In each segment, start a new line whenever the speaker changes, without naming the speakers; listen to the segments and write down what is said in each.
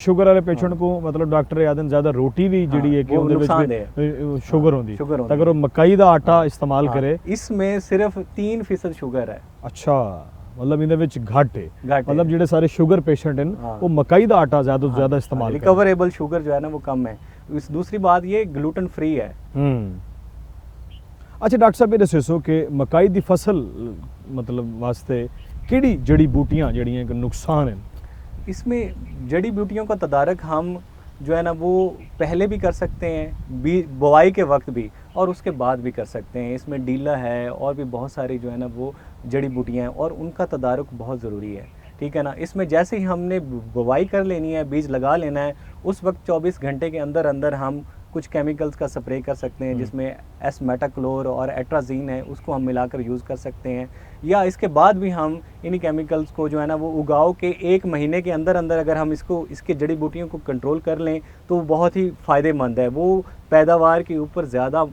Sugar वाले patient को मतलब डॉक्टर यादन ज्यादा रोटी भी जिहड़ी है कि
वो
ਉਹਦੇ
नुकसान
ਵਿੱਚ शुगर होंदी
शुगर होंदी
अगर वो मकई ਦਾ आटा इस्तेमाल करे
इसमें सिर्फ 3% शुगर है।
अच्छा मतलब ਇਹਦੇ ਵਿੱਚ घट है
घट
मतलब ਜਿਹੜੇ ਸਾਰੇ शुगर पेशेंट हैं वो मकई ਦਾ आटा ज्यादा से ज्यादा इस्तेमाल करें।
रिकवरेबल शुगर जो है ना वो कम है। इस दूसरी बात ये ग्लूटेन फ्री है।
अच्छा डॉक्टर साहब ये दसो कि मकई दी फसल मतलब वास्ते केड़ी जड़ी बूटियां जड़ियां कि नुकसान हैं?
इसमें जड़ी बूटियों का तदारक हम जो है ना वो पहले भी कर सकते हैं, बुआई के वक्त भी, और उसके बाद भी कर सकते हैं। इसमें डीला है और भी बहुत सारी जो है ना वो जड़ी बूटियां हैं और उनका तदारक बहुत ज़रूरी है। ठीक है ना। इसमें जैसे ही हमने बुआई कर लेनी है, बीज लगा लेना है, उस वक्त 24 घंटे के अंदर अंदर हम कुछ केमिकल्स का स्प्रे कर सकते हैं, जिसमें एस-मेटाक्लोर और एट्राजीन है, उसको हम मिलाकर यूज़ कर सकते हैं। या इसके बाद भी हम इन्हीं केमिकल्स को जो है ना वो उगाव के 1 महीने के अंदर अंदर अगर हम इसके जड़ी बूटियों को कंट्रोल कर लें तो वो बहुत ही फ़ायदेमंद है। वो पैदावार के ऊपर ज़्यादा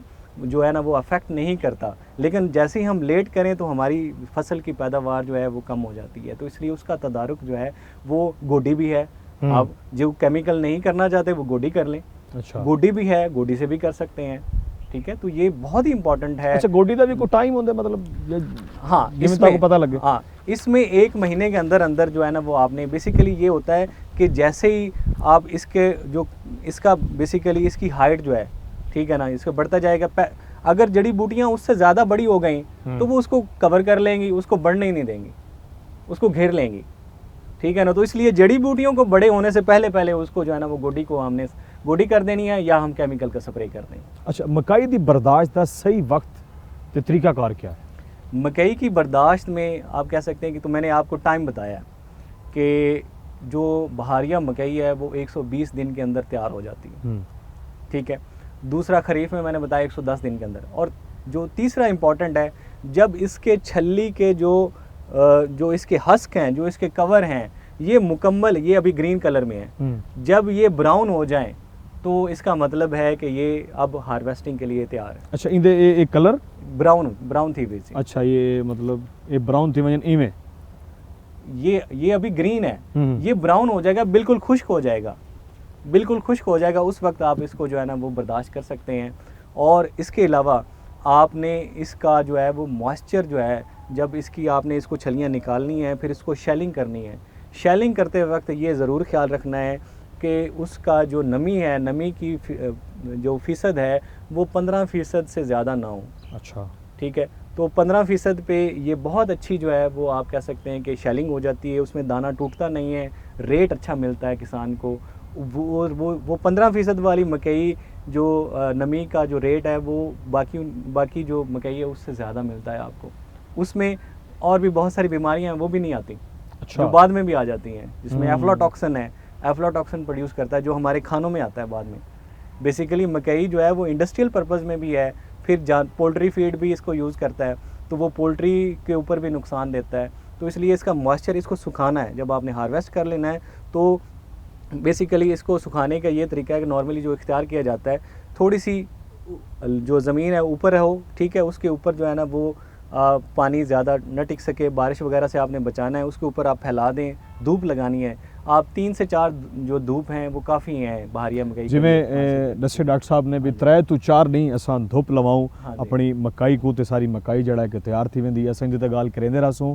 जो है ना वो अफेक्ट नहीं करता, लेकिन जैसे ही हम लेट करें तो हमारी फसल की पैदावार जो है वो कम हो जाती है। तो इसलिए उसका तदारुक जो है वो गोडी भी है। आप जो केमिकल नहीं करना चाहते वो गोडी कर लें।
अच्छा
गोडी भी है, गोडी से भी कर सकते हैं। ठीक है, तो ये बहुत ही इंपॉर्टेंट है।
अच्छा गोडी का भी कोई टाइम होता है मतलब?
हाँ,
इसमें पता लगे।
हाँ, इसमें 1 महीने के अंदर अंदर जो है ना वो आपने बेसिकली ये होता है कि जैसे ही आप इसका बेसिकली इसकी हाइट जो है, ठीक है ना, इसका बढ़ता जाएगा। अगर जड़ी बूटियाँ उससे ज़्यादा बड़ी हो गई तो वो उसको कवर कर लेंगी, उसको बढ़ने ही नहीं देंगी, उसको घेर लेंगी। ठीक है ना। तो इसलिए जड़ी बूटियों को बड़े होने से पहले पहले उसको जो है ना वो गोडी को हमने गोडी कर देनी है या हम केमिकल का स्प्रे कर दें।
अच्छा मकई की बर्दाश्त का सही वक्त ते तरीकाकार क्या है?
मकई की बर्दाश्त में आप कह सकते हैं कि तो मैंने आपको टाइम बताया कि जो बहारिया मकई है वो 120 दिन के अंदर तैयार हो जाती है। ठीक है। दूसरा खरीफ में मैंने बताया 110 दिन के अंदर। और जो तीसरा इम्पॉर्टेंट है, जब इसके छल्ली के जो इसके हस्क हैं, जो इसके कवर हैं, ये मुकम्मल, ये अभी ग्रीन कलर में है, जब ये ब्राउन हो जाएं तो इसका मतलब है कि ये अब हार्वेस्टिंग के लिए तैयार है।
अच्छा इंदे एक कलर
ब्राउन थी वैसे।
अच्छा ये मतलब ये ब्राउन थी वजन इवें
ये अभी ग्रीन है, ये ब्राउन हो जाएगा, बिल्कुल खुश्क हो जाएगा, बिल्कुल खुश्क हो जाएगा। उस वक्त आप इसको जो है ना वो बर्दाश्त कर सकते हैं। और इसके अलावा आपने इसका जो है वो मॉइस्चर जो है, जब आपने इसको छलियाँ निकालनी है, फिर इसको शेलिंग करनी है। शेलिंग करते वक्त ये ज़रूर ख्याल रखना है कि उसका जो नमी है, नमी की जो फ़ीसद है वो 15% से ज़्यादा ना हो।
अच्छा
ठीक है। तो 15% पे ये बहुत अच्छी जो है वो आप कह सकते हैं कि शेलिंग हो जाती है, उसमें दाना टूटता नहीं है, रेट अच्छा मिलता है किसान को। वो 15% वाली मकई जो नमी का जो रेट है वो बाकी जो मकई है उससे ज़्यादा मिलता है आपको। उसमें और भी बहुत सारी बीमारियां हैं वो भी नहीं आती। अच्छा। जो बाद में भी आ जाती हैं, जिसमें एफ्लाटॉक्सिन है, एफ्लाटॉक्सिन प्रोड्यूस करता है जो हमारे खानों में आता है बाद में। बेसिकली मकई जो है वो इंडस्ट्रियल पर्पज़ में भी है, फिर पोल्ट्री फीड भी इसको यूज़ करता है, तो वो पोल्ट्री के ऊपर भी नुकसान देता है। तो इसलिए इसका मॉइस्चर, इसको सुखाना है, जब आपने हार्वेस्ट कर लेना है तो बेसिकली इसको सुखाने का ये तरीका है कि नॉर्मली जो इख्तियार किया जाता है, थोड़ी सी जो ज़मीन है ऊपर हो, ठीक है, उसके ऊपर जो है ना वो पानी ज़्यादा न टिक सके, बारिश वगैरह से आपने बचाना है, उसके ऊपर आप फैला दें, धूप लगानी है। आप 3 से 4 जो धूप हैं वो काफ़ी हैं बहारिया मकई।
जिमें दसे डॉक्टर साहब ने भी 3 to 4 नहीं असां धुप लवाऊं अपनी मकई को, ते सारी मकई जड़ा कि तैयार थी वेंदी। असां जी त गाल करेंदे रहसूं।